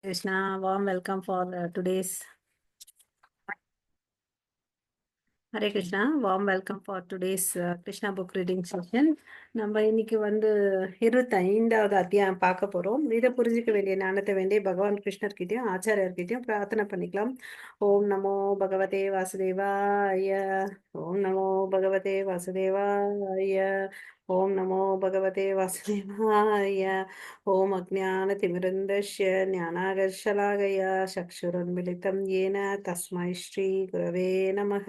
Krishna, warm welcome for today's Hare Krishna, warm welcome for today's Krishna book reading session. நம்ம இன்னைக்கு 25வது அத்தியாயம் பார்க்க போறோம். இதை புரிஞ்சுக்க வேண்டிய ஞானத்தை வேண்டிய பகவான் கிருஷ்ணர்கிட்டயும் ஆச்சாரியர்கிட்டயும் பிரார்த்தனை பண்ணிக்கலாம். ஓம் நமோ பகவதே வாசுதேவாய. ஓம் நமோ பகவதே வாசுதேவாய. ஓம் நமோ பகவதே வாசுதேவாய. ஓம் அஜ்ஞானதிமிரந்தஸ்ய ஞானாகர்ஷலாகய சக்ஷுருன்மிலிதம் येन तस्मै श्री गुरवे नमः.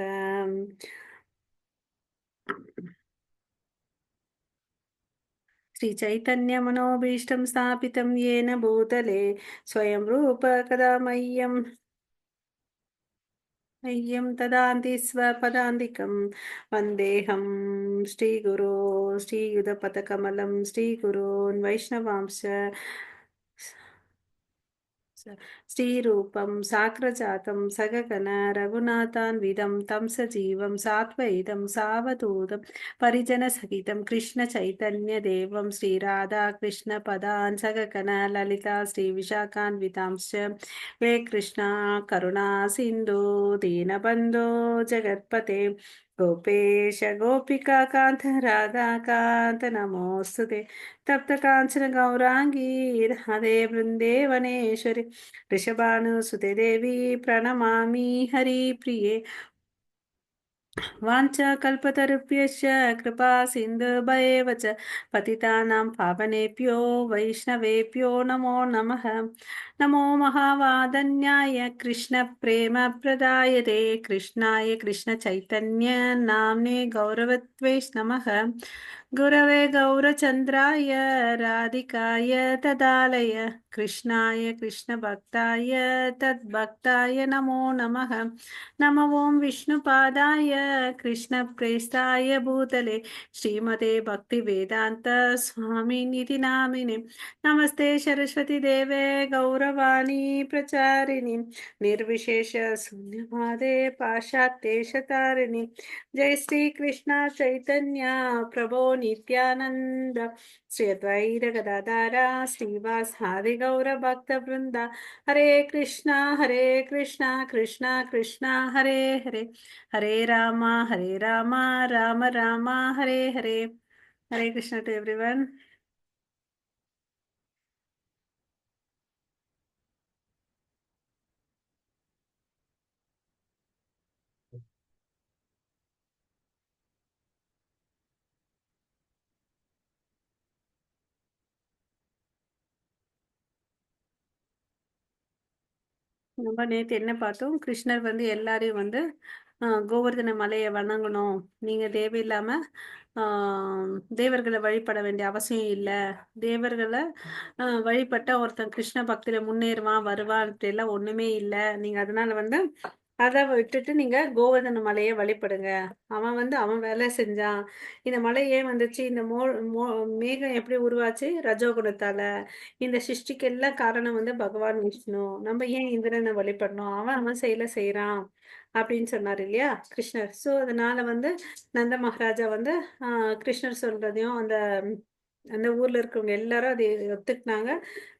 श्रीचैतन्यमनोभीष्टं स्थापितं येन भूतले स्वयं रूप कदा मह्यं ददाति स्वपदान्तिकं वन्देऽहं श्रीगुरो श्रीयुधपथकमलं श्रीगुरोन् वैष्णवांश्च श्रीरूपं साग्रजातं सगगन रघुनाथान्वितं तं सजीवं सात्वैतं सावधूतं परिजनसहितं कृष्णचैतन्यदेवं श्रीराधाकृष्णपदान् सगगन ललिता श्रीविशाखान्वितांश्च वे कृष्णा करुणा सिन्धु दीनबन्धो जगत्पते गोपेश गोपिका कान्त राधाकान्त नमोऽस्तु ते तप्त कांचन गौरांगी राधे वृंदेवनेश्वरी ऋषभानुसुते देवी प्रणमामि हरिप्रिये वाञ्छाकल्पतरुभ्यश्च कृपा सिन्धुभयेव च पतितानां पावनेभ्यो वैष्णवेभ्यो नमो नमः. नमो महावादन्याय कृष्णप्रेमप्रदायते कृष्णाय कृष्णचैतन्य नाम्ने गौरवत्वे नमः. गुरवे गौरचन्द्राय राधिकाय तदालय कृष्णाय कृष्णभक्ताय तद्भक्ताय नमो नमः. नमो ॐ विष्णुपादाय कृष्णप्रेष्ठाय भूतले श्रीमते भक्तिवेदान्त स्वामिनिति नामिने नमस्ते सरस्वती देवे गौरवाणी प्रचारिणि निर्विशेष शून्यवादे पाश्चात्य शतारिणि जय श्री कृष्ण चैतन्य प्रभो नित्यानंद श्री अद्वैत गदाधर श्रीवासादि गौर भक्त वृंदा हरे कृष्णा कृष्णा कृष्णा हरे हरे हरे राम राम राम हरे हरे. हरे कृष्णा to everyone. நம்ம நேத்து என்ன பார்த்தோம்? கிருஷ்ணர் எல்லாரையும் கோவர்தன மலையை வணங்கணும், நீங்க தேவையில்லாம தேவர்களை வழிபட வேண்டிய அவசியம் இல்லை, தேவர்களை வழிபட்ட ஒருத்தன் கிருஷ்ண பக்தியில முன்னேறுவான் வருவான் எல்லாம் ஒண்ணுமே இல்லை, நீங்க அதனால அதை விட்டுட்டு நீங்க கோவர்தன மலையை வழிபடுங்க. அவன் வேலை செஞ்சான். இந்த மலை ஏன் வந்துச்சு? இந்த மேகம் எப்படி உருவாச்சு? ரஜோகுணத்தால. இந்த சிருஷ்டிக்கு எல்லாம் காரணம் பகவான் விஷ்ணு. நம்ம ஏன் இந்திரனை வழிபடணும்? அவன் செயலை செய்யறான் அப்படின்னு சொன்னார் இல்லையா கிருஷ்ணர். சோ அதனால நந்த மகாராஜா கிருஷ்ணர் சொல்றதையும் அந்த அந்த ஊர்ல இருக்கவங்க எல்லாரும் அதை ஒத்துக்கினாங்க.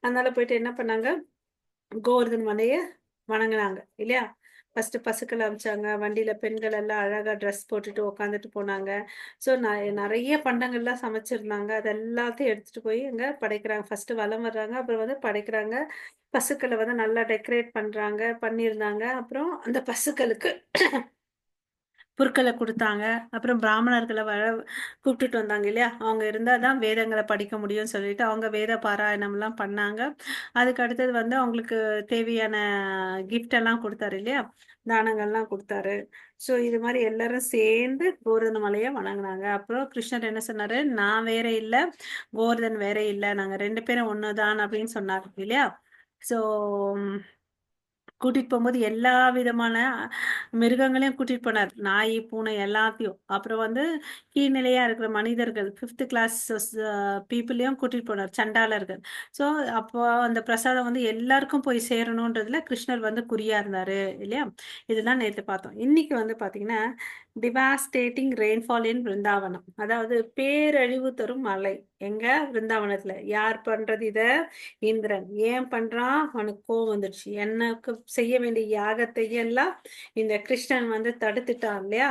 அதனால போயிட்டு என்ன பண்ணாங்க? கோவர்தன் மலைய வணங்குனாங்க இல்லையா. ஃபர்ஸ்ட் பசுக்கள் அமிச்சாங்க, வண்டியில பெண்கள் எல்லாம் அழகா ட்ரெஸ் போட்டுட்டு உக்காந்துட்டு போனாங்க. ஸோ நிறைய பண்டங்கள்லாம் சமைச்சிருந்தாங்க. அது எல்லாத்தையும் எடுத்துட்டு போய் அங்க படைக்கிறாங்க. ஃபர்ஸ்ட் வலம் வர்றாங்க, அப்புறம் படைக்கிறாங்க. பசுக்களை நல்லா டெக்கரேட் பண்ணியிருந்தாங்க. அப்புறம் அந்த பசுக்களுக்கு புற்களை கொடுத்தாங்க. அப்புறம் பிராமணர்களை கூப்பிட்டுட்டு வந்தாங்க இல்லையா. அவங்க இருந்தாதான் வேதங்களை படிக்க முடியும்னு சொல்லிட்டு அவங்க வேத பாராயணம்லாம் பண்ணாங்க. அதுக்கு அடுத்தது அவங்களுக்கு தேவையான கிஃப்ட் எல்லாம் கொடுத்தாரு இல்லையா, தானங்கள்லாம் கொடுத்தாரு. ஸோ இது மாதிரி எல்லாரும் சேர்ந்து கோவர்தன மலையை வணங்குனாங்க. அப்புறம் கிருஷ்ணர் என்ன சொன்னாரு? நான் வேற இல்லை, கோவர்தன் வேற இல்லை, நாங்க ரெண்டு பேரும் ஒண்ணுதான் அப்படின்னு சொன்னாரு இல்லையா. ஸோ கூட்டிட்டு போகும்போது எல்லா விதமான மிருகங்களையும் கூட்டிட்டு போனார், நாய் பூனை எல்லாத்தையும். அப்புறம் கீழ்நிலையா இருக்கிற மனிதர்கள், 5th கிளாஸ் பீப்புளையும் கூட்டிட்டு போனார், சண்டாளர்கள். ஸோ அப்போ அந்த பிரசாதம் எல்லாருக்கும் போய் சேரணுன்றதுல கிருஷ்ணர் குறியா இருந்தாரு இல்லையா. இதெல்லாம் நேற்று பார்த்தோம். இன்னைக்கு பாத்தீங்கன்னா டிவாஸ்டேட்டிங் ரெயின்ஃபால் இன் பிருந்தாவனம். அதாவது பேரழிவு தரும் மழை எங்க பிருந்தாவனத்துல. யார் பண்றது இத? இந்திரன். ஏன் பண்றான்? அவனுக்கு கோவம் வந்துடுச்சு. எனக்கு செய்ய வேண்டிய யாகத்தை எல்லாம் இந்த கிருஷ்ணன் வந்து தடுத்துட்டான் இல்லையா?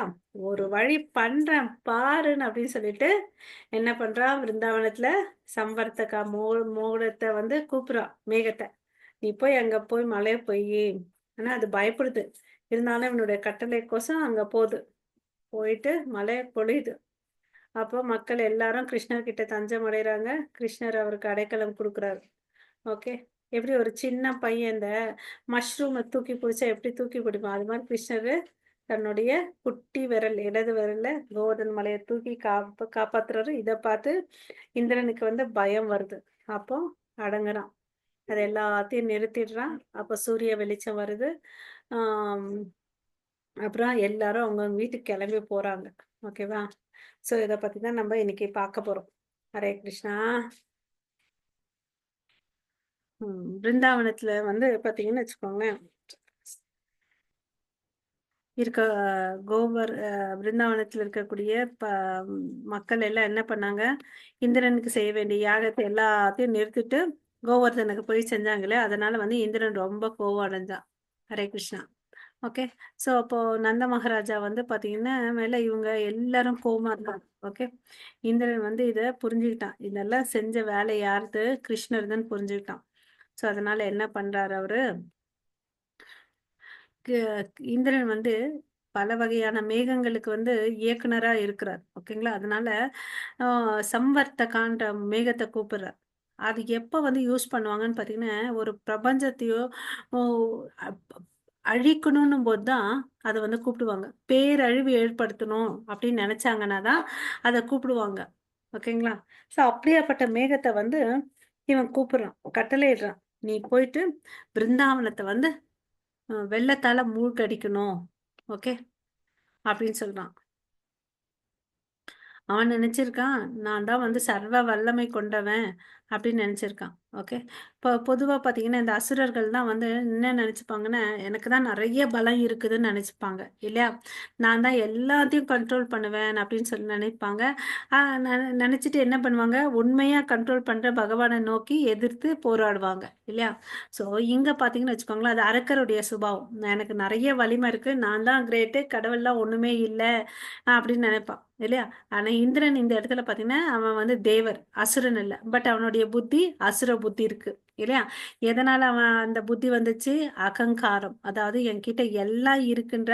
ஒரு வழி பண்றேன் பாருன்னு அப்படின்னு சொல்லிட்டு என்ன பண்றான்? பிருந்தாவனத்துல சம்வர்த்தகா மோடத்தை வந்து கூப்பிடுறான், மேகத்தை. நீ போய் அங்க போய் மழைய பொய்யி. ஆனா அது பயப்படுது. இருந்தாலும் இவனுடைய கட்டளைக்கோசம் அங்க போகுது. போயிட்டு மழை பொழியுது. அப்போ மக்கள் எல்லாரும் கிருஷ்ணர் கிட்ட தஞ்சம் அடைகிறாங்க. கிருஷ்ணர் அவருக்கு அடைக்கலம் கொடுக்குறாரு. ஓகே. எப்படி ஒரு சின்ன பையன் இந்த மஷ்ரூமை தூக்கி பிடிச்சா எப்படி தூக்கி பிடிப்பான், அது மாதிரி கிருஷ்ணர் தன்னுடைய குட்டி விரல், இடது விரல்ல கோவர்தன் மலையை தூக்கி காப்பாத்துறாரு. இதை பார்த்து இந்திரனுக்கு வந்து பயம் வருது. அப்போ அடங்குறான். அது எல்லாத்தையும் நிறுத்திடுறான். அப்போ சூரிய வெளிச்சம் வருது. அப்புறம் எல்லாரும் அவங்க வீட்டுக்கு கிளம்பி போறாங்க. ஓகேவா? ஸோ இதை பத்தி தான் நம்ம இன்னைக்கு பார்க்க போறோம். ஹரே கிருஷ்ணா. பிருந்தாவனத்துல வந்து பாத்தீங்கன்னு வச்சுக்கோங்களேன், இருக்க பிருந்தாவனத்துல இருக்கக்கூடிய மக்கள் எல்லாம் என்ன பண்ணாங்க? இந்திரனுக்கு செய்ய வேண்டிய யாகத்தை எல்லாத்தையும் நிறுத்திட்டு கோவர்தனுக்கு போய் செஞ்சாங்களே, அதனால வந்து இந்திரன் ரொம்ப கோவம் அடைஞ்சான். ஹரே கிருஷ்ணா. ஓகே. ஸோ அப்போ நந்த மகாராஜா வந்து பாத்தீங்கன்னா மேல இவங்க எல்லாரும் கோவமா இருக்காங்க. ஓகே. இந்திரன் வந்து இதை புரிஞ்சுக்கிட்டான். இதெல்லாம் செஞ்ச வேலை யாருது? கிருஷ்ணர் தான் புரிஞ்சுக்கிட்டான். ஸோ அதனால என்ன பண்றாரு அவரு? இந்திரன் வந்து பல வகையான மேகங்களுக்கு வந்து இயக்குனரா இருக்கிறார். ஓகேங்களா? அதனால சம்வர்த்தகான்ற மேகத்தை கூப்பிடுறார். அது எப்ப வந்து யூஸ் பண்ணுவாங்கன்னு பார்த்தீங்கன்னா, ஒரு பிரபஞ்சத்தையோ ஓ அப் அழிக்கணும்னும் போது தான் அத வந்து கூப்பிடுவாங்க. பேரழிவு ஏற்படுத்தணும் அப்படின்னு நெனைச்சாங்கன்னா தான் அத கூப்பிடுவாங்க. ஓகேங்களா? ஸோ அப்படியாப்பட்ட மேகத்த வந்து இவன் கூப்பிடுறான். கட்டளையிடுறான். "நீ போயிட்டு பிருந்தாவனத்த வந்து வெள்ளத்தால மூழ்கடிக்கணும்." ஓகே. அப்படின்னு சொல்றான். அவன் நினைச்சிருக்கான், நான் தான் வந்து சர்வ வல்லமை கொண்டவன் அப்படின்னு நினைச்சிருக்கான். ஓகே. இப்போ பொதுவா பார்த்தீங்கன்னா, இந்த அசுரர்கள் தான் வந்து என்ன நினைச்சுப்பாங்கன்னா, எனக்கு தான் நெறைய பலம் இருக்குதுன்னு நினைச்சுப்பாங்க. இல்லையா? நான் தான் எல்லாத்தையும் கண்ட்ரோல் பண்ணுவேன் அப்படின்னு சொல்லி நினைப்பாங்க. அ நினைச்சிட்டு என்ன பண்ணுவாங்க? உண்மையா கண்ட்ரோல் பண்ற பகவானை நோக்கி எதிர்த்து போராடுவாங்க. இல்லையா? ஸோ இங்க பார்த்தீங்கன்னு வச்சுக்கோங்களேன், அது அரக்கருடைய சுபாவம். எனக்கு நெறைய வலிமை இருக்கு. நான் தான் கிரேட்டு. கடவுள்லாம் ஒண்ணுமே இல்ல அப்படின்னு நினைப்பான். இல்லையா? ஆனா இந்திரன் இந்த இடத்துல பாத்தீங்கன்னா அவன் வந்து தேவர், அசுரன் இல்ல. பட் அவனுடைய புத்தி அசுர புத்தி இருக்கு. இல்லையா? எதனால அவன் அந்த புத்தி வந்துச்சு? அகங்காரம். அதாவது என்கிட்ட எல்லாம் இருக்குன்ற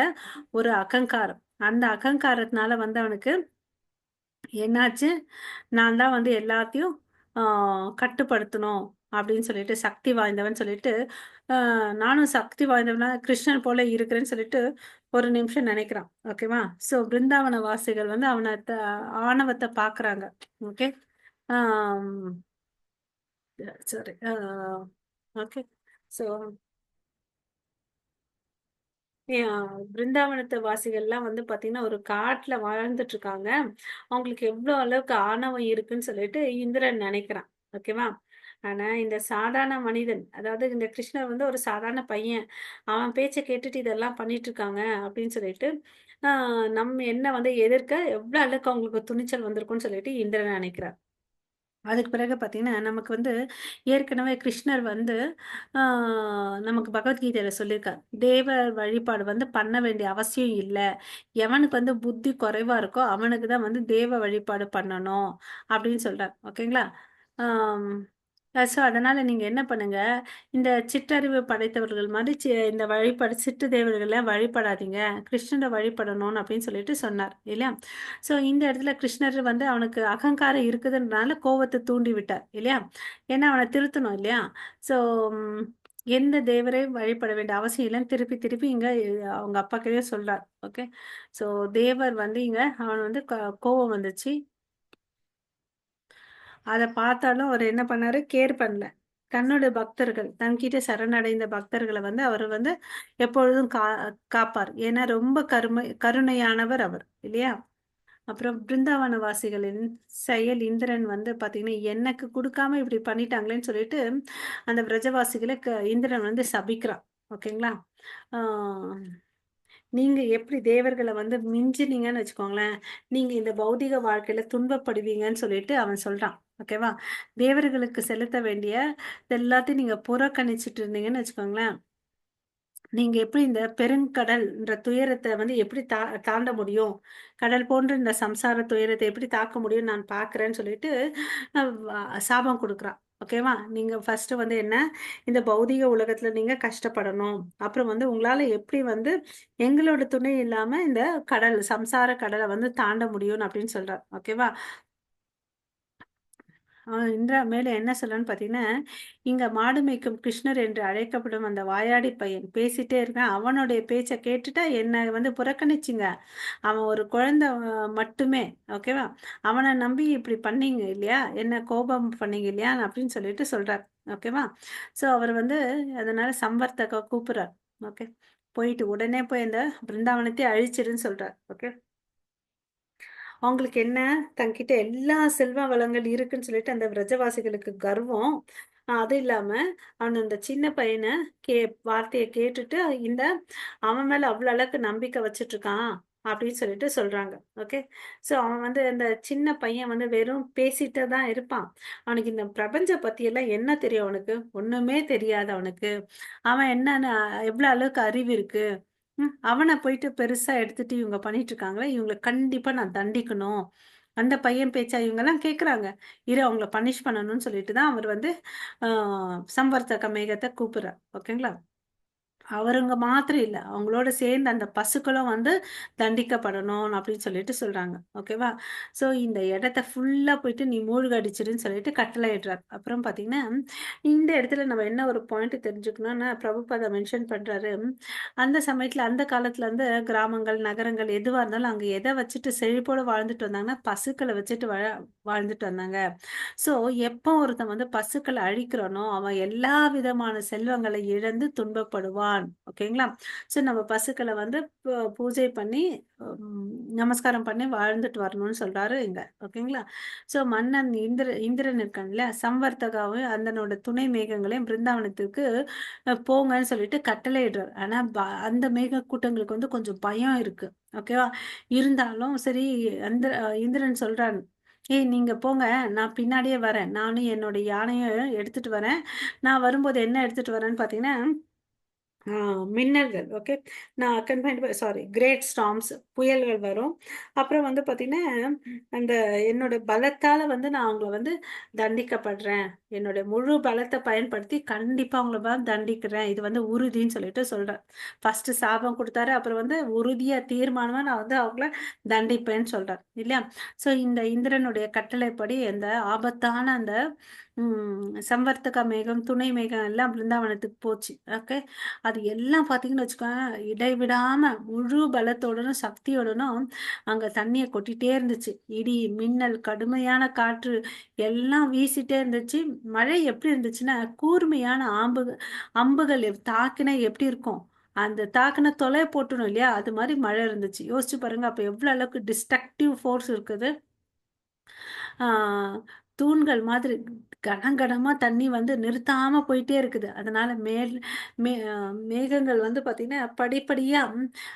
ஒரு அகங்காரம். அந்த அகங்காரத்தினால வந்து அவனுக்கு என்னாச்சு? நான் தான் வந்து எல்லாத்தையும் கட்டுப்படுத்தணும் அப்படின்னு சொல்லிட்டு சக்தி வாய்ந்தவன் சொல்லிட்டு நானும் சக்தி வாய்ந்தவனா கிருஷ்ணன் போல இருக்கிறேன்னு சொல்லிட்டு ஒரு நிமிஷம் நினைக்கிறான். ஓகேவா? ஸோ பிருந்தாவன வாசிகள் வந்து அவனை ஆணவத்தை பார்க்குறாங்க. ஓகே. சரி. ஓகே. ஸோ பிருந்தாவனத்து வாசிகள்லாம் வந்து பாத்தீங்கன்னா, ஒரு காட்டுல வாழ்ந்துட்டு இருக்காங்க. அவங்களுக்கு எவ்ளோ அளவுக்கு ஆணவம் இருக்குன்னு சொல்லிட்டு இந்திரன் நெனைக்கிறான். ஓகேவா? ஆனா, இந்த சாதாரண மனிதன், அதாவது இந்த கிருஷ்ணர் வந்து ஒரு சாதாரண பையன். அவன் பேச்ச கேட்டுட்டு இதெல்லாம் பண்ணிட்டு இருக்காங்க அப்படின்னு சொல்லிட்டு, ஆ நம்ம என்ன வந்து எதிர்க்க எவ்ளோ அளவுக்கு அவங்களுக்கு துணிச்சல் வந்திருக்கும்னு சொல்லிட்டு இந்திரன் நெனைக்கிறார். அதுக்கு பிறகு பார்த்தீங்கன்னா, நமக்கு வந்து ஏற்கனவே கிருஷ்ணர் வந்து ஆ நமக்கு பகவத்கீதையில சொல்லியிருக்கார். தேவ வழிபாடு வந்து பண்ண வேண்டிய அவசியம் இல்ல. எவனுக்கு வந்து புத்தி குறைவா இருக்கோ, அவனுக்கு தான் வந்து தேவ வழிபாடு பண்ணணும் அப்படின்னு சொல்றார். ஓகேங்களா? ஆம். ஸோ அதனால நீங்க என்ன பண்ணுங்க, இந்த சிற்றறிவு படைத்தவர்கள் மாரி இந்த வழிபாடு சிற்று தேவர்கள வழிபடாதீங்க. கிருஷ்ணர வழிபடணும் அப்படின்னு சொல்லிட்டு சொன்னார். இல்லையா? ஸோ இந்த இடத்துல கிருஷ்ணர் வந்து அவனுக்கு அகங்காரம் இருக்குதுன்றனால கோவத்த தூண்டி விட்டார். இல்லையா? ஏன்னா அவன திருத்தணும் இல்லையா? ஸோ ம் எந்த தேவரையும் வழிபட வேண்டிய அவசியம் இல்லன்னு திருப்பி திருப்பி இங்க அவங்க அப்பாக்கிட்டயே சொல்றார். ஓகே. ஸோ தேவர் வந்து இங்க அவன் வந்து கோவம் வந்துச்சு. அத பார்த்தாலும் அவரு என்ன பண்ணாரு? கேர் பண்ணல. தன்னோட பக்தர்கள், தன்கிட்ட சரணடைந்த பக்தர்கள வந்து அவரு வந்து எப்பொழுதும் காப்பார். ஏன்னா ரொம்ப கருணையானவர் அவர். இல்லையா? அப்புறம் பிருந்தாவன வாசிகளின் செயல் இந்திரன் வந்து பார்த்தீங்கன்னா, எனக்கு குடுக்காம இப்படி பண்ணிட்டாங்களேன்னு சொல்லிட்டு, அந்த பிரஜவாசிகள இந்திரன் வந்து சபிக்கிறான். ஓகேங்களா? ஆ நீங்க எப்படி தேவர்கள வந்து மிஞ்சினீங்கன்னு வச்சுக்கோங்களேன், நீங்க இந்த பௌதீக வாழ்க்கையில துன்பப்படுவீங்கன்னு சொல்லிட்டு அவன் சொல்றான். ஓகேவா? தேவர்களுக்கு செலுத்த வேண்டிய எல்லாத்தையும் நீங்க புறக்கணிச்சுட்டு இருந்தீங்கன்னு வச்சுக்கோங்களேன், நீங்க எப்படி இந்த பெருங்கடல்ன்ற துயரத்த வந்து எப்படி தாண்ட முடியும்? கடல் போன்ற இந்த சம்சார துயரத்த எப்படி தாக்க முடியும்னு நான் பார்க்கிறேன்னு சொல்லிட்டு, அ வ சாபம் குடுக்குறான். ஓகேவா? நீங்க ஃபர்ஸ்ட்டு வந்து என்ன, இந்த பௌதீக உலகத்துல நீங்க கஷ்டப்படணும். அப்புறம் வந்து உங்களால எப்படி வந்து எங்களோட துணை இல்லாம இந்த சம்சார கடல வந்து தாண்ட முடியும்னு அப்படின்னு சொல்றார். ஓகேவா? இந்திரா மேல என்ன சொல்றான்னு பார்த்தீங்கன்னா, இங்க மாடு மேய்க்கும் கிருஷ்ணர் என்று அழைக்கப்படும் அந்த வாயாடி பையன் பேசிட்டே இருக்கான். அவனுடைய பேச்ச கேட்டுட்டா என்ன வந்து புறக்கணிச்சீங்க. அவன் ஒரு குழந்தை மட்டுமே. ஓகேவா? அவன நம்பி இப்படி பண்ணீங்க இல்லையா? என்ன கோபம் பண்ணீங்க இல்லையா? அப்படின்னு சொல்லிட்டு சொல்றார். ஓகேவா? ஸோ அவர் வந்து அதனால சம்வர்த்தக கூப்பிடுறார். ஓகே. போயிட்டு உடனே போய் அந்த பிருந்தாவனத்தையே அழிச்சிடுன்னு சொல்றார். ஓகே. அவங்களுக்கு என்ன, தன்கிட்ட எல்லா செல்வ வளங்கள் இருக்குன்னு சொல்லிட்டு அந்த பிரஜவாசிகளுக்கு கர்வம். அது இல்லாம, அவன் அந்த சின்ன பையன கே வார்த்தைய கேட்டுட்டு, இந்த அவன் மேல அவ்வளோ அளவுக்கு நம்பிக்கை வச்சுட்டுருக்கான், அப்படின்னு சொல்லிட்டு சொல்றாங்க. ஓகே. ஸோ அவன் வந்து அந்த சின்ன பையன் வந்து வெறும் பேசிட்டு தான் இருப்பான். அவனுக்கு இந்த பிரபஞ்ச பத்தியெல்லாம் என்ன தெரியும் அவனுக்கு? ஒண்ணுமே தெரியாது அவனுக்கு. அவன் என்னன்னு எவ்வளோ அளவுக்கு அறிவு இருக்கு? அவன போயிட்டு பெருசா எடுத்துட்டு இவங்க பண்ணிட்டு இருக்காங்களே, இவங்கள கண்டிப்பா நான் தண்டிக்கணும். அந்த பையன் பேச்சா இவங்கலாம் கேட்குறாங்க. இரு அவங்கள பனிஷ் பண்ணணும்னு சொல்லிட்டு தான் அவர் வந்து ஆ சம்வர்த்தக மேகத்த கூப்பிடுறார். ஓகேங்களா? அவருங்க மாத்திரம் இல்ல. அவங்களோட சேர்ந்து அந்த பசுக்களும் வந்து தண்டிக்கப்படணும் அப்படின்னு சொல்லிட்டு சொல்றாங்க. ஓகேவா? ஸோ இந்த இடத்த ஃபுல்லா போயிட்டு நீ மூழ்கடிச்சிடுன்னு சொல்லிட்டு கட்டளையிடுறார். அப்புறம் பார்த்தீங்கன்னா, இந்த இடத்துல நம்ம என்ன ஒரு பாயிண்ட் தெரிஞ்சுக்கணும்னா, பிரபுபாதா மென்ஷன் பண்றாரு. அந்த சமயத்துல அந்த காலத்துல வந்து கிராமங்கள், நகரங்கள் எதுவா இருந்தாலும் அங்க எத வச்சுட்டு செழிப்போட வாழ்ந்துட்டு வந்தாங்கன்னா, பசுக்கள வச்சுட்டு வாழ்ந்துட்டு வந்தாங்க. ஸோ, எப்போ ஒருத்தன் வந்து பசுக்கள அழிக்கிறானோ, அவன் எல்லா விதமான செல்வங்களை இழந்து துன்பப்படுவான். ஓகேங்களா? ஸோ, நம்ம பசுக்கள வந்து பூஜை பண்ணி, ம் நமஸ்காரம் பண்ணி வாழ்ந்துட்டு வரணும்னு சொல்றாரு இங்க. ஓகேங்களா? ஸோ, மன்னன் இந்திரன் இருக்கான்ல, சம்வர்த்தகாவும் அதனோட துணை மேகங்களையும் பிருந்தாவனத்துக்கு போங்கன்னு சொல்லிட்டு கட்டளையிடுறார். ஆனா, அந்த மேக கூட்டங்களுக்கு வந்து கொஞ்சம் பயம் இருக்கு. ஓகேவா? இருந்தாலும் சரி, அந்த இந்திரன் சொல்றான். ஏய் நீங்க போங்க. நான் பின்னாடியே வரேன். நானும் என்னோட யானையும் எடுத்துட்டு வரேன். நான் வரும்போது என்ன எடுத்துட்டு வரேன்னு பார்த்தீங்கன்னா, ஆ மின்னல்கள். ஓகே. நான் கம்பைன்ட் சாரி கிரேட் ஸ்டார்ம்ஸ் புயல்கள் வரும். அப்புறம் வந்து பார்த்தீங்கன்னா, அந்த என்னோட பலத்தால வந்து நான் அவங்கள வந்து தண்டிக்கப்படுறேன். என்னோட முழு பலத்த பயன்படுத்தி கண்டிப்பா அவங்கள தண்டிக்கிறேன். இது வந்து உறுதின்னு சொல்லிட்டு சொல்றார். ஃபர்ஸ்ட்டு சாபம் குடுத்தாரு. அப்புறம் வந்து உறுதியா தீர்மானமா நான் வந்து அவங்கள தண்டிப்பேன்னு சொல்றார். இல்லையா? ஸோ இந்த இந்திரனுடைய கட்டளைப்படி அந்த ஆபத்தான அந்த சம்வர்த்தக மேகம், துணை மேகம் எல்லாம் பிருந்தாவனத்துக்கு போச்சு. ஓகே. அது எல்லாம் பார்த்தீங்கன்னு வச்சுக்கோங்க, இடைவிடாம முழு பலத்தோடனும், சக்தியோடனும் அங்க தண்ணீய கொட்டிட்டே இருந்துச்சு. இடி, மின்னல், கடுமையான காற்று எல்லாம் வீசிட்டே இருந்துச்சு. மழை எப்படி இருந்துச்சுன்னா, கூர்மையான அம்புகள் தாக்குனா எப்படி இருக்கும்? அந்த தாக்குன தொலைய போட்டுரும் இல்லையா? அது மாரி மழை இருந்துச்சு. யோசிச்சு பாருங்க, அப்ப எவ்வளோ அளவுக்கு டிஸ்ட்ரக்டிவ் ஃபோர்ஸ் இருக்குது. ஆ தூண்கள் மாதிரி கனகனமா தண்ணி வந்து நிறுத்தாம போயிட்டே இருக்குது. அதனால மே அ மேகங்கள் வந்து பார்த்தீங்கன்னா, படிப்படியா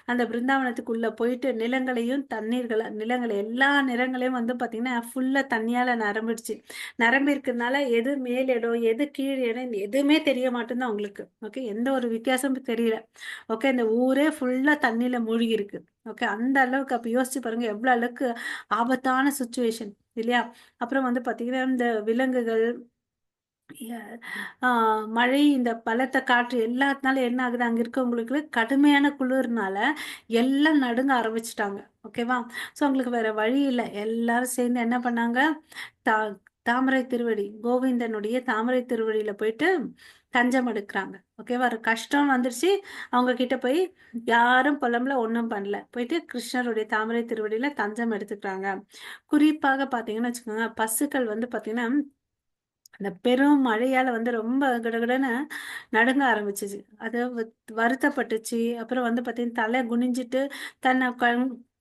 அந்த பிருந்தாவனத்துக்குள்ள போயிட்டு நிலங்கள எல்லா நிலங்களையும் வந்து பார்த்தீங்கன்னா, ஃபுல்லா தண்ணியால நிரம்பிடுச்சு. நிரம்பி இருக்கிறதுனால எது மேல் இடம், எது கீழ் இடம் எதுவுமே தெரிய மாட்டேங்குது அவங்களுக்கு. ஓகே. எந்த ஒரு வித்தியாசமும் தெரியல. ஓகே. இந்த ஊரே ஃபுல்லா தண்ணீல மூழ்கி இருக்கு. ஓகே. அந்த அளவுக்கு அப்ப யோசிச்சு பாருங்க, எவ்வளோ அளவுக்கு ஆபத்தான சிச்சுவேஷன் இல்லையா? அப்புறம் வந்து பார்த்தீங்கன்னா, இந்த விலங்குகள், எ ஆ மழை, இந்த பலத்த காற்று எல்லாத்துனால என்ன ஆகுது, அங்க இருக்கவங்களுக்கு கடுமையான குளிர்னால எல்லாம் நடுங்க ஆரம்பிச்சுட்டாங்க. ஓகேவா? ஸோ அவங்களுக்கு வேற வழி இல்ல. எல்லாரும் சேர்ந்து என்ன பண்ணாங்க, தா தாமரை திருவடி, கோவிந்தனுடைய தாமரை திருவடியில போயிட்டு தஞ்சம் எடுக்குறாங்க. ஓகேவா? ஒரு கஷ்டம் வந்துருச்சு. அவங்க கிட்ட போய் யாரும் புலம்பல, ஒண்ணும் பண்ணல. போயிட்டு கிருஷ்ணருடைய தாமரை திருவடியில தஞ்சம் எடுத்துக்கிறாங்க. குறிப்பாக பார்த்தீங்கன்னு வச்சுக்கோங்க, பசுக்கள் வந்து பார்த்தீங்கன்னா, அந்த பெரும் மழையால வந்து ரொம்ப கடகடன்னு நடுங்க ஆரம்பிச்சுச்சு. அது வருத்தப்பட்டுச்சு. அப்புறம் வந்து பார்த்தீங்கன்னா, தலை குனிஞ்சுட்டு தன்னை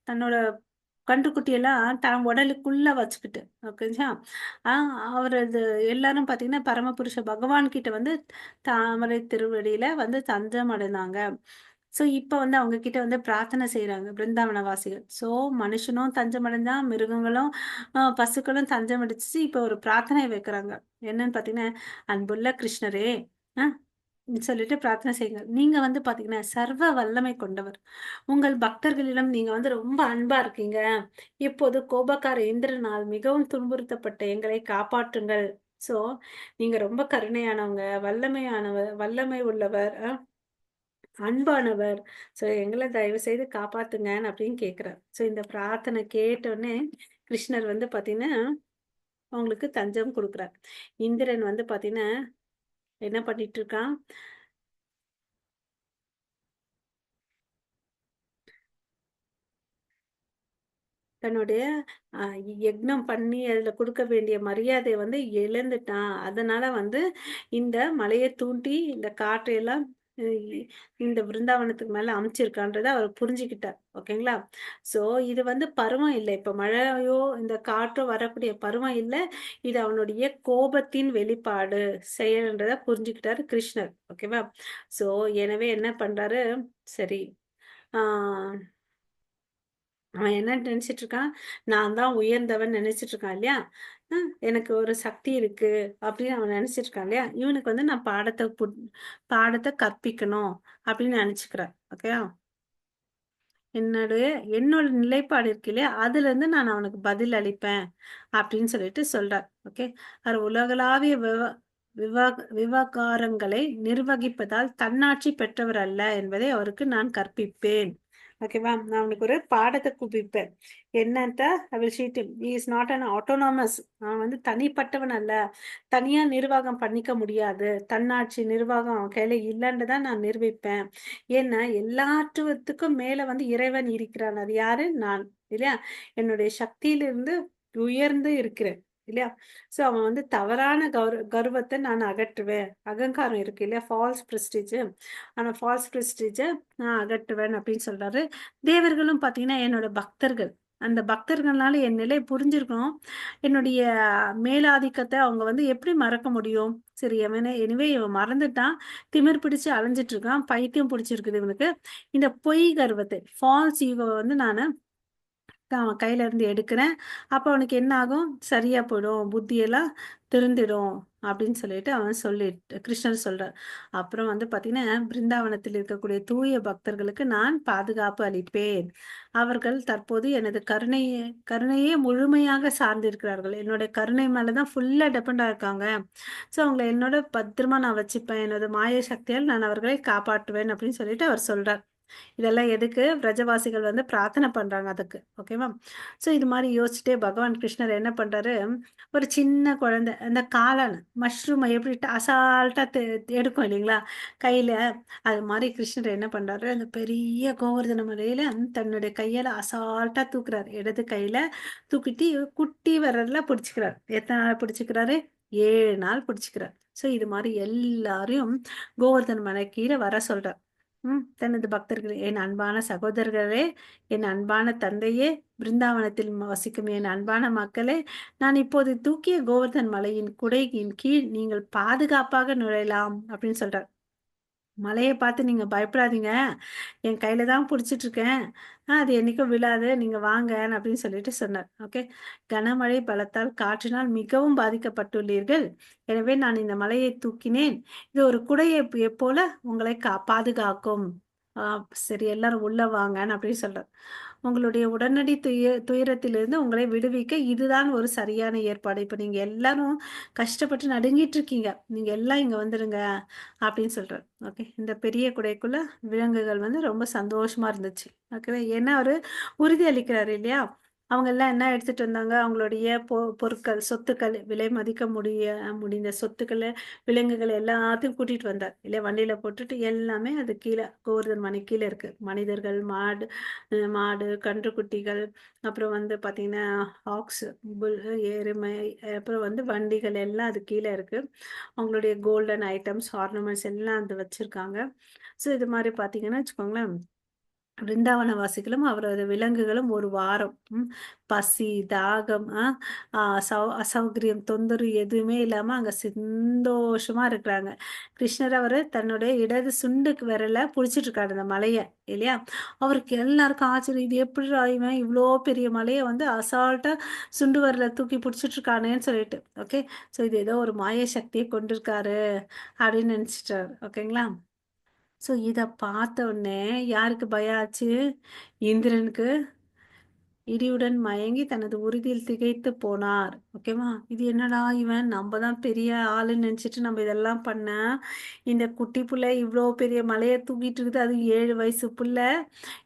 தன்னோட கன்றுக்குட்டியெல்லாம் தன் உடலுக்குள்ள வச்சுக்கிட்டு, ஓகேங்களா? ஆ அவரது எல்லாரும் பார்த்தீங்கன்னா, பரமபுருஷ பகவான் கிட்ட வந்து தாமரை திருவடியில வந்து தஞ்சம் அடைந்தாங்க. ஸோ இப்ப வந்து அவங்க கிட்ட வந்து பிரார்த்தனை செய்றாங்க பிருந்தாவன வாசிகள். ஸோ மனுஷனும் தஞ்சம் அடைஞ்சான், மிருகங்களும் பசுக்களும் தஞ்சம் அடைச்சுச்சு. இப்ப ஒரு பிரார்த்தனை வைக்கிறாங்க. என்னன்னு பார்த்தீங்கன்னா, "அன்புள்ள கிருஷ்ணரே" அ சொல்லிட்டு பிரார்த்தனை செய்யுங்க. நீங்க வந்து பார்த்தீங்கன்னா, சர்வ வல்லமை கொண்டவர். உங்கள் பக்தர்களிடம் நீங்க வந்து ரொம்ப அன்பா இருக்கீங்க. இப்போது கோபக்கார இந்திரனால் மிகவும் துன்புறுத்தப்பட்ட எங்களை காப்பாற்றுங்கள். ஸோ நீங்க ரொம்ப கருணையானவங்க, வல்லமை உள்ளவர். அன்பானவர். ஸோ எங்கள தயவு செய்து காப்பாத்துங்கன்னு அப்படின்னு கேட்கிறார். ஸோ இந்த பிரார்த்தனை கேட்டோனே, கிருஷ்ணர் வந்து பார்த்தீங்கன்னா, அவங்களுக்கு தஞ்சம் குடுக்குறார். இந்திரன் வந்து பார்த்தீங்கன்னா, என்ன பண்ணிட்டு இருக்கான், தன்னுடைய அ யக்ஞம் பண்ணி அதுல குடுக்க வேண்டிய மரியாதைய வந்து இழந்துட்டான். அதனால வந்து இந்த மலைய தூண்டி, இந்த காற்றையெல்லாம் இ இந்த பிருந்தாவனத்துக்கு மேல அனுப்பிச்சிருக்கான்றத அவர் புரிஞ்சுக்கிட்டார். ஓகேங்களா? ஸோ இது வந்து பருவம் இல்ல. இப்ப மழையோ, இந்த காற்றோ வரக்கூடிய பருவம் இல்ல. இது அவனுடைய கோபத்தின் வெளிப்பாடு, செயல்ன்றத புரிஞ்சுக்கிட்டாரு கிருஷ்ணர். ஓகேவா? ஸோ எனவே என்ன பண்றாரு, சரி. ஆ அவன் என்ன நெனச்சிட்டு இருக்கான், நான் தான் உயர்ந்தவன் நெனச்சிட்டு இருக்கான் இல்லையா? எனக்கு ஒரு சக்தி இருக்கு அப்படின்னு அவன் நெனச்சிட்டு இருக்கான் இல்லையா? இவனுக்கு வந்து நான் பாடத்த கற்பிக்கணும் அப்படின்னு நெனச்சுக்கிறான். ஓகேவா? என்னுடைய என்னோட நிலைப்பாடு இருக்கு இல்லையா? அதுலருந்து நான் அவனுக்கு பதில் அளிப்பேன் அப்படின்னு சொல்லிட்டு சொல்றார். ஓகே. அவர் உலகளாவிய விவகாரங்களை நிர்வகிப்பதால் தன்னாட்சி பெற்றவர் அல்ல என்பதை அவருக்கு நான் கற்பிப்பேன். ஓகேவா? நான் அவனுக்கு ஒரு பாடத்த குடுப்பேன். என்னன்ட்ட I will teach him. He is not an autonomous. அவன் வந்து தனிப்பட்டவன் அல்ல. தனியா நிர்வாகம் பண்ணிக்க முடியாது. தன்னாட்சி நிர்வாகம் அவன் கையில இல்லன்னு தான் நான் நிரூபிப்பேன். ஏன்னா எல்லாற்றுவத்துக்கும் மேல வந்து இறைவன் இருக்கிறான். அது யாரு? நான். இல்லையா? என்னுடைய சக்தியிலிருந்து உயர்ந்து இருக்கிறேன். இல்லையா? ஸோ அவன் வந்து தவறான கர்வத்த நான் அகற்றுவேன். அகங்காரம் இருக்கு இல்லையா? False prestige. ஆனா ஃபால்ஸ் பிரெஸ்டீஜ நான் அகற்றுவேன் அப்படின்னு சொல்றாரு. தேவர்களும் பார்த்தீங்கன்னா, என்னோட பக்தர்கள். அந்த பக்தர்கள்னால என் நிலை புரிஞ்சிருக்கணும். என்னுடைய மேலாதிக்கத்த அவங்க வந்து எப்படி மறக்க முடியும்? சரி எனிவே இவன் மறந்துட்டான். திமிர் பிடிச்சு அலைஞ்சிட்டு இருக்கான். பைத்தியம் பிடிச்சிருக்குது இவனுக்கு. இந்த பொய் கர்வத்தை, ஃபால்ஸ் ஈகோவ வந்து நானு அவன் கையில இருந்து எடுக்கிறேன். அப்ப அவனுக்கு என்ன ஆகும்? சரியா போயிடும். புத்தியெல்லாம் திருந்திடும். அப்படின்னு சொல்லிட்டு அவன் கிருஷ்ணர் சொல்றார். அப்புறம் வந்து பார்த்தீங்கன்னா, பிருந்தாவனத்தில் இருக்கக்கூடிய தூய பக்தர்களுக்கு நான் பாதுகாப்பு அளிப்பேன். அவர்கள் தற்போது எனது கருணையே முழுமையாக சார்ந்திருக்கிறார்கள். என்னோட கருணை மேல தான் ஃபுல்லா டிபெண்டா இருக்காங்க. ஸோ அவங்கள என்னோட பத்திரமா நான் வச்சுப்பேன். என்னோட மாய சக்தியால் நான் அவர்களை காப்பாற்றுவேன் அப்படின்னு சொல்லிட்டு அவர் சொல்றார். இதெல்லாம் எதுக்கு? பிரஜவாசிகள் வந்து பிரார்த்தனை பண்றாங்க அதுக்கு. ஓகேவா? ஸோ இது மாரி யோசிச்சுட்டே பகவான் கிருஷ்ணர் என்ன பண்றாரு, ஒரு சின்ன குழந்தை அந்த காளான் மஷ்ரூம எப்படி அசால்ட்டா எடுக்கும் இல்லைங்களா? கையில. அது மாரி கிருஷ்ணர் என்ன பண்றாரு, அந்த பெரிய கோவர்தன மலையில தன்னுடைய கையால அசால்ட்டா தூக்குறாரு. இடது கையில தூக்கிட்டு குட்டி விரல்ல பிடிச்சுக்கிறார். எத்தன நாள் பிடிச்சுக்கிறாரு? 7 நாள் பிடிச்சுக்கிறார். ஸோ இது மாரி எல்லாரையும் கோவர்தன மலை கீழ வர சொல்றார். தனது பக்தர்களே, என் அன்பான சகோதரர்களே, என் அன்பான தந்தையே, பிருந்தாவனத்தில் வசிக்கும் என் அன்பான மக்களே, நான் இப்போது தூக்கிய கோவர்தன் மலையின் குடையின் கீழ் நீங்கள் பாதுகாப்பாக நுழையலாம் அப்படின்னு சொல்றார். மலைய பார்த்து நீங்க பயப்படாதீங்க. என் கையில தான் புடிச்சிட்டு இருக்கேன். அது என்னைக்கும் விழாது. நீங்க வாங்கன்னு அப்படின்னு சொல்லிட்டு சொன்னார். ஓகே. கனமழை பலத்தால் காற்றினால் மிகவும் பாதிக்கப்பட்டுள்ளீர்கள். எனவே நான் இந்த மலையை தூக்கினேன். இது ஒரு குடையை போல உங்களை பாதுகாக்கும். ஆ சரி எல்லாரும் உள்ள வாங்கன்னு அப்படின்னு சொல்றார். உங்களுடைய உடனடி துயரத்திலிருந்து உங்களை விடுவிக்க இதுதான் ஒரு சரியான ஏற்பாடு. இப்ப நீங்க எல்லாரும் கஷ்டப்பட்டு நடுங்கிட்டு இருக்கீங்க. நீங்க எல்லாம் இங்க வந்துருங்க அப்படின்னு சொல்றாரு. ஓகே. இந்த பெரிய குடைக்குள்ள விலங்குகள் வந்து ரொம்ப சந்தோஷமா இருந்துச்சு. ஓகேவா? ஏன்னா அவரு உறுதி அளிக்கிறாரு இல்லையா? அவங்க எல்லாம் என்ன எடுத்துட்டு வந்தாங்க? அவங்களுடைய பொருட்கள், சொத்துக்கள், விலை மதிக்க முடிந்த சொத்துக்கள, விலங்குகள் எல்லாத்தையும் கூட்டிட்டு வந்தார். இல்லையா? வண்டியில போட்டுட்டு எல்லாமே அது கீழ கோவர்தன் மலை கீழ இருக்கு. மனிதர்கள், மாடு, கன்றுக்குட்டிகள், அப்புறம் வந்து பார்த்தீங்கன்னா, ஆக்ஸ், புல், எருமை, அப்புறம் வந்து வண்டிகள் எல்லாம் அது கீழ இருக்கு. அவங்களுடைய கோல்டன் ஐட்டம்ஸ், ஆர்னமெண்ட்ஸ் எல்லாம் அது வச்சிருக்காங்க. ஸோ இது மாரி பார்த்தீங்கன்னா வச்சுக்கோங்களேன், பிருந்தாவனவாசிகளும் அவரது விலங்குகளும் ஒரு வாரம் பசி தாகம் அசௌகரியம் தொந்தரவு எதுவுமே இல்லாம அங்க சந்தோஷமா இருக்கிறாங்க. கிருஷ்ணர் அவரு தன்னுடைய இடது சுண்டுக்கு விரல புடிச்சிட்டு இருக்காரு அந்த மலைய, இல்லையா? அவருக்கு எல்லாருக்கும் ஆச்சரியம், இது எப்படி இவன் இவ்வளோ பெரிய மலையை வந்து அசால்ட்டா சுண்டு விரல தூக்கி பிடிச்சிட்டு இருக்கானேன்னு சொல்லிட்டு. ஓகே, ஸோ இது ஏதோ ஒரு மாய சக்தியை கொண்டிருக்காரு அப்படின்னு நினைச்சிட்டாரு. ஓகேங்களா? ஸோ இதை பார்த்த உடனே யாருக்கு பயம் ஆச்சு? இந்திரனுக்கு. இடியுடன் மயங்கி தனது உறுதியில் திகைத்து போனார். ஓகேவா? இது என்னடா இவன், நம்ம தான் பெரிய ஆளுன்னு நினச்சிட்டு நம்ம இதெல்லாம் பண்ண, இந்த குட்டி புள்ள இவ்வளோ பெரிய மலையை தூக்கிட்டு இருக்குது, அது 7 வயசு புள்ள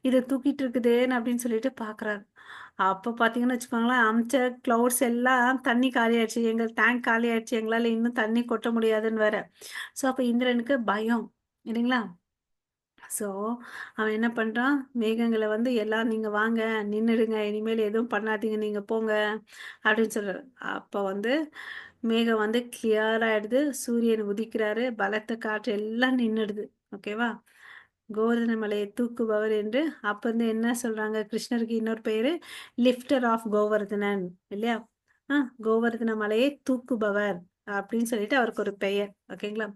இதை தூக்கிட்டு இருக்குதேன்னு அப்படின்னு சொல்லிட்டு பார்க்குறாரு. அப்போ பார்த்தீங்கன்னு வச்சுக்கோங்களேன், அமிச்ச க்ளவுட்ஸ் எல்லாம் தண்ணி காலி ஆயிடுச்சு, எங்கள் டேங்க் காலி ஆயிடுச்சு, எங்களால் இன்னும் தண்ணி கொட்ட முடியாதுன்னு வேற. ஸோ அப்போ இந்திரனுக்கு பயம், இல்லைங்களா? ஸோ அவன் என்ன பண்ணுறான், மேகங்களை வந்து எல்லாம் நீங்கள் வாங்க நின்றுடுங்க, இனிமேல் எதுவும் பண்ணாதீங்க, நீங்கள் போங்க அப்படின்னு சொல்கிறார். அப்போ வந்து மேகம் வந்து கிளியர் ஆகிடுது, சூரியன் உதிக்கிறாரு, பலத்த காற்று எல்லாம் நின்றுடுது. ஓகேவா? கோவர்தன மலையை தூக்குபவர் என்று அப்போ வந்து என்ன சொல்கிறாங்க, கிருஷ்ணருக்கு இன்னொரு பேர் லிஃப்டர் ஆஃப் கோவர்தனன், இல்லையா? கோவர்தன மலையை தூக்குபவர் அப்படின்னு சொல்லிட்டு அவருக்கு ஒரு பெயர். ஓகேங்களா?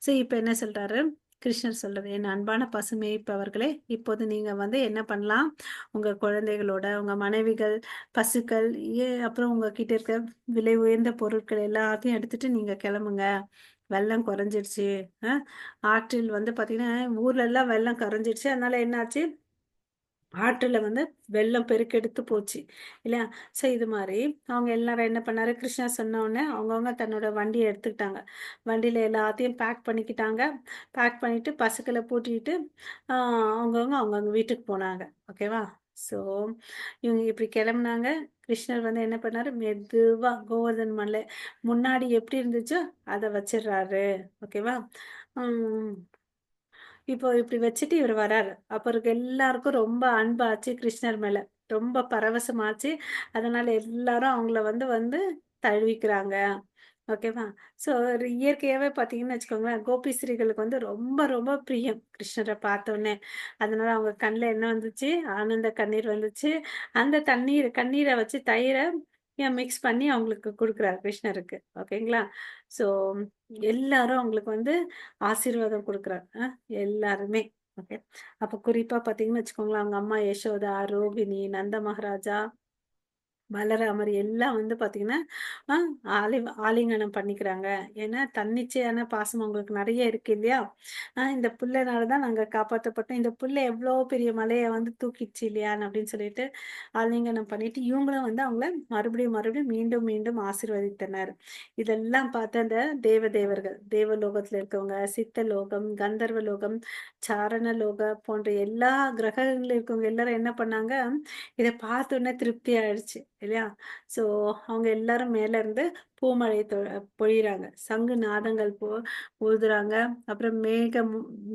ஸோ இப்போ என்ன சொல்கிறாரு கிருஷ்ணர் சொல்றது, என் அன்பான பசுமேய்ப்பவர்களே, இப்போது நீங்க வந்து என்ன பண்ணலாம், உங்க குழந்தைகளோட உங்க மனைவிகள், பசுக்கள், அப்புறம் உங்ககிட்ட இருக்க விலை உயர்ந்த பொருட்கள் எல்லாத்தையும் எடுத்துட்டு நீங்க கிளம்புங்க. வெள்ளம் குறைஞ்சிடுச்சு. ஆற்றில் வந்து பாத்தீங்கன்னா ஊர்ல எல்லாம் வெள்ளம் குறைஞ்சிடுச்சு. அதனால என்னாச்சு, ஆற்றுல வந்து வெள்ளம் பெருக்கெடுத்து போச்சு, இல்லையா? ஸோ இது மாதிரி அவங்க எல்லாரும் என்ன பண்ணாரு, கிருஷ்ணா சொன்ன உடனே அவங்கவுங்க தன்னோட வண்டியை எடுத்துக்கிட்டாங்க. வண்டியில் எல்லாத்தையும் பேக் பண்ணிக்கிட்டாங்க. பேக் பண்ணிட்டு பசுக்களை பூட்டிக்கிட்டு அவங்கவுங்க அவங்கவுங்க வீட்டுக்கு போனாங்க. ஓகேவா? ஸோ இவங்க இப்படி கிளம்புனாங்க. கிருஷ்ணர் வந்து என்ன பண்ணாரு, மெதுவா கோவர்தன் மலை முன்னாடி எப்படி இருந்துச்சோ அதை வச்சிடுறாரு. ஓகேவா? இப்போ இப்படி வச்சுட்டு இவர் வராரு. அப்புறம் எல்லாருக்கும் ரொம்ப அன்பாச்சு கிருஷ்ணர் மேல. ரொம்ப பரவசமாச்சு. அதனால எல்லாரும் அவங்கள வந்து வந்து தழுவிக்கிறாங்க. ஓகேவா? ஸோ இயற்கையாவே பார்த்தீங்கன்னு வச்சுக்கோங்களேன், கோபிஸ்ரீகளுக்கு வந்து ரொம்ப ரொம்ப பிரியம் கிருஷ்ணரை பார்த்தோன்னே. அதனால அவங்க கண்ல என்ன வந்துச்சு? ஆனந்த கண்ணீர் வந்துச்சு. அந்த கண்ணீரை வச்சு தயிரை மிக்ஸ் பண்ணி அவங்களுக்கு குடுக்குறாரு கிருஷ்ணருக்கு. ஓகேங்களா? ஸோ எல்லாரும் அவங்களுக்கு வந்து ஆசீர்வாதம் குடுக்குறாங்க. எல்லாருமே. ஓகே. அப்ப குறிப்பா பார்த்தீங்கன்னு வச்சுக்கோங்களேன், அவங்க அம்மா யசோதா, ரோகிணி, நந்த மகாராஜா, பலராமர் எல்லாம் வந்து பார்த்தீங்கன்னா, அ ஆலிங்கனம் பண்ணிக்கிறாங்க. ஏன்னா, தன்னிச்சையான பாசம் அவங்களுக்கு நெறைய இருக்கு இல்லையா? இந்த புள்ளைனால தான் நாங்க காப்பாத்தப்பட்டோம். இந்த புள்ள எவ்ளோ பெரிய மலைய வந்து தூக்கிடுச்சு இல்லையான்னு அப்படின்னு சொல்லிட்டு, ஆலிங்கனம் பண்ணிட்டு, இவங்களும் வந்து அவங்கள மறுபடியும் மறுபடியும் மீண்டும் மீண்டும் ஆசீர்வதித்தனர். இதெல்லாம் பார்த்த அந்த தேவதேவர்கள், தேவலோகத்துல இருக்கவங்க, சித்தலோகம், கந்தர்வலோகம், சாரணலோக போன்ற எல்லா கிரகங்கள்ல இருக்கவங்க எல்லாரும் என்ன பண்ணாங்க, இத பார்த்தோன்னே திருப்தி ஆயிடுச்சு இல்லையா? ஸோ அவங்க எல்லாரும் மேல இருந்து பூமழை பொழியிறாங்க. சங்கு நாதங்கள் ஊதுறாங்க. அப்புறம்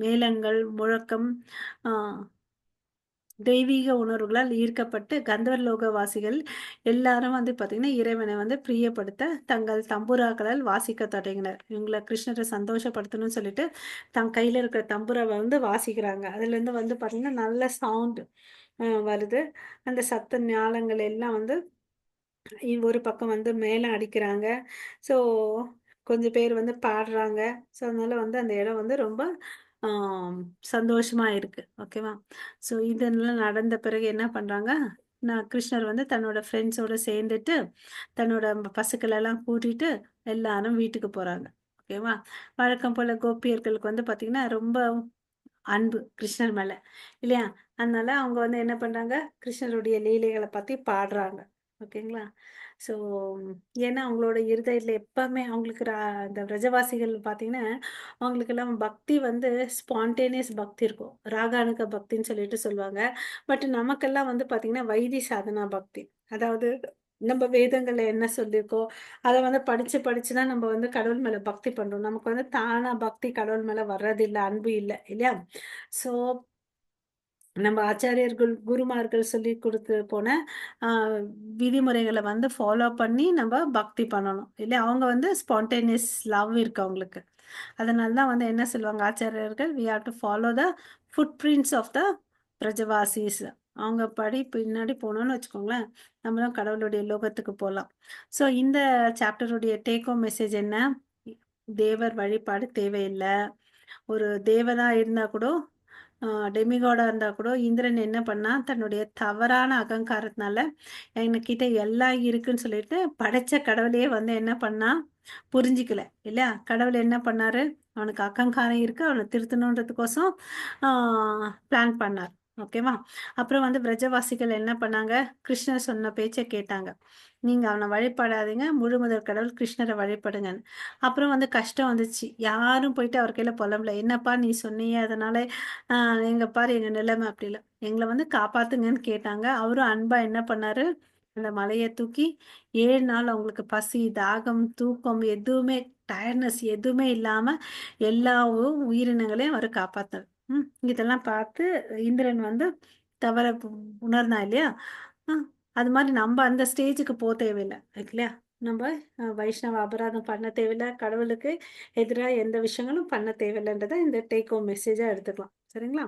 மேளங்கள், முழக்கம், ஆ தெய்வீக உணர்வுகளால் ஈர்க்கப்பட்டு கந்தர்வலோக வாசிகள் எல்லாரும் வந்து பார்த்தீங்கன்னா, இறைவனை வந்து பிரியப்படுத்த தங்கள் தம்புராக்களால் வாசிக்கத் தொடங்கினர். இவங்கள கிருஷ்ணரை சந்தோஷப்படுத்தணும்னு சொல்லிட்டு, தன் கையில இருக்கிற தம்புராவ வந்து வாசிக்கிறாங்க. அதுலேருந்து வந்து பார்த்தீங்கன்னா, நல்ல சவுண்ட் வருது. அந்த சத்த ஞாலங்கள் எல்லாம் வந்து ஒரு பக்கம் வந்து மேளம் அடிக்கிறாங்க. ஸோ கொஞ்சம் பேர் வந்து பாடுறாங்க. ஸோ அதனால வந்து அந்த இடம் வந்து ரொம்ப ஆம், சந்தோஷமா இருக்கு. ஓகேவா? ஸோ இதெல்லாம் நடந்த பிறகு என்ன பண்றாங்க, கிருஷ்ணர் வந்து தன்னோட ஃப்ரெண்ட்ஸோட சேர்ந்துட்டு தன்னோட பசுக்கள் எல்லாம் கூட்டிட்டு எல்லாரும் வீட்டுக்கு போறாங்க. ஓகேவா? வழக்கம் போல கோபியர்களுக்கு வந்து பாத்தீங்கன்னா ரொம்ப அன்பு கிருஷ்ணர் மேல, இல்லையா? அதனால அவங்க வந்து என்ன பண்றாங்க, கிருஷ்ணருடைய லீலைகளை பத்தி பாடுறாங்க. ஓகேங்களா? ஸோ ஏன்னா அவங்களோட இருதயத்துல எப்பவுமே அவங்களுக்கு இந்த பிரஜவாசிகள் பார்த்தீங்கன்னா, அவங்களுக்கெல்லாம் பக்தி வந்து ஸ்பான்டேனியஸ் பக்தி இருக்கும். ராகானுக பக்தின்னு சொல்லிட்டு சொல்லுவாங்க. பட் நமக்கெல்லாம் வந்து பார்த்தீங்கன்னா, வைதி சாதனா பக்தி. அதாவது நம்ம வேதங்கள்ல என்ன சொல்லியிருக்கோ, அத வந்து படிச்சு படிச்சு தான் நம்ம வந்து கடவுள் மேல பக்தி பண்றோம். நமக்கு வந்து தானா பக்தி கடவுள் மேல வர்றதில்ல, அன்பு இல்ல, இல்லையா? ஸோ நம்ம ஆச்சாரியர்கள், குருமார்கள் சொல்லிக் குடுத்து போன அ விதிமுறைகள வந்து ஃபாலோ பண்ணி நம்ம பக்தி பண்ணணும். இல்லையா? அவங்க வந்து ஸ்பான்டேனியஸ் லவ் இருக்கு அவங்களுக்கு. அதனால தான் வந்து என்ன சொல்லுவாங்க ஆச்சாரியர்கள், "we have to follow the footprints of the Brajavasis அவங்க படி பின்னாடி போனோம்னு வச்சுக்கோங்களேன், நம்மளும் கடவுளுடைய லோகத்துக்கு போலாம். ஸோ இந்த சாப்டருடைய டேக் ஹோம் மெசேஜ் என்ன? தேவர் வழிபாடு தேவையில்ல. ஒரு தேவனா இருந்தா கூட, அ டெமிகாடா இருந்தா கூட, இந்திரன் என்ன பண்ணான், தன்னுடைய தவறான அகங்காரத்தினால, என்கிட்ட எல்லாம் இருக்குன்னு சொல்லிட்டு, படைச்ச கடவுளையே வந்து என்ன பண்ணான், புரிஞ்சுக்கல. இல்லையா? கடவுள் என்ன பண்ணாரு, அவனுக்கு அகங்காரம் இருக்கு, அவன திருத்தணுன்றதுக்கோசம் ஆ பிளான் பண்ணார். ஓகேவா? அப்புறம் வந்து பிரஜவாசிகள் என்ன பண்ணாங்க, கிருஷ்ணர் சொன்ன பேச்ச கேட்டாங்க. நீங்க அவன வழிபடாதீங்க, முழுமுதற் கடவுள் கிருஷ்ணர வழிபடுங்கன்னு. அப்புறம் வந்து கஷ்டம் வந்துச்சு. யாரும் போயிட்டு அவர் கையில புலம்பல. "என்னப்பா நீ சொன்னியே, அதனால அ எங்க பாரு எங்க நிலைமை" அப்படி இல்ல. "எங்கள வந்து காப்பாத்துங்கன்னு" கேட்டாங்க. அவரும் அன்பா என்ன பண்ணாரு, அந்த மலைய தூக்கி 7 நாள் அவங்களுக்கு பசி, தாகம், தூக்கம் எதுவுமே டயர்ட்னஸ் எதுவுமே இல்லாம எல்லா உயிரினங்களையும் அவரு காப்பாத்தாரு. ம். இதெல்லாம் பார்த்து இந்திரன் வந்து தவற உணர்ந்தான் இல்லையா? அ அது மாரி நம்ப அந்த ஸ்டேஜுக்கு தேவையில்ல. இல்லையா? நம்ப வைஷ்ணவ அபராதம் பண்ண தேவையில்ல. கடவுளுக்கு எதிரா எந்த விஷயங்களும் பண்ண தேவையில்லன்றத இந்த டேக் ஹோம் மெசேஜா எடுத்துக்கலாம். சரிங்களா?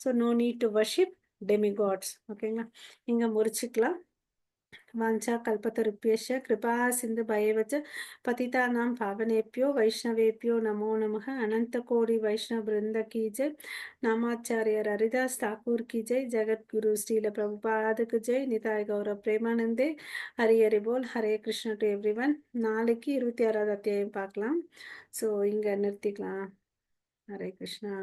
So no need to worship demigods. ஓகேங்களா? இங்க முறிச்சுக்கலாம். वाञ्छा कल्पतरुभ्यश्च कृपा सिन्धुभैव च पतितानां पावनेभ्यो वैष्णवेभ्यो नमो नमः अनंतकोटि वैष्णव वृंद की जय नामाचार्य हरिदास ठाकुर की जय जगद्गुरु श्रील प्रभुपाद की जय निताय गौरव प्रेमानंदे हरि हरि बोल हरे कृष्ण டு எவ்ரிவன் நாளைக்கு 26வது அத்தியாயம் பார்க்கலாம் ஸோ இங்கே நிறுத்திக்கலாம் ஹரே கிருஷ்ணா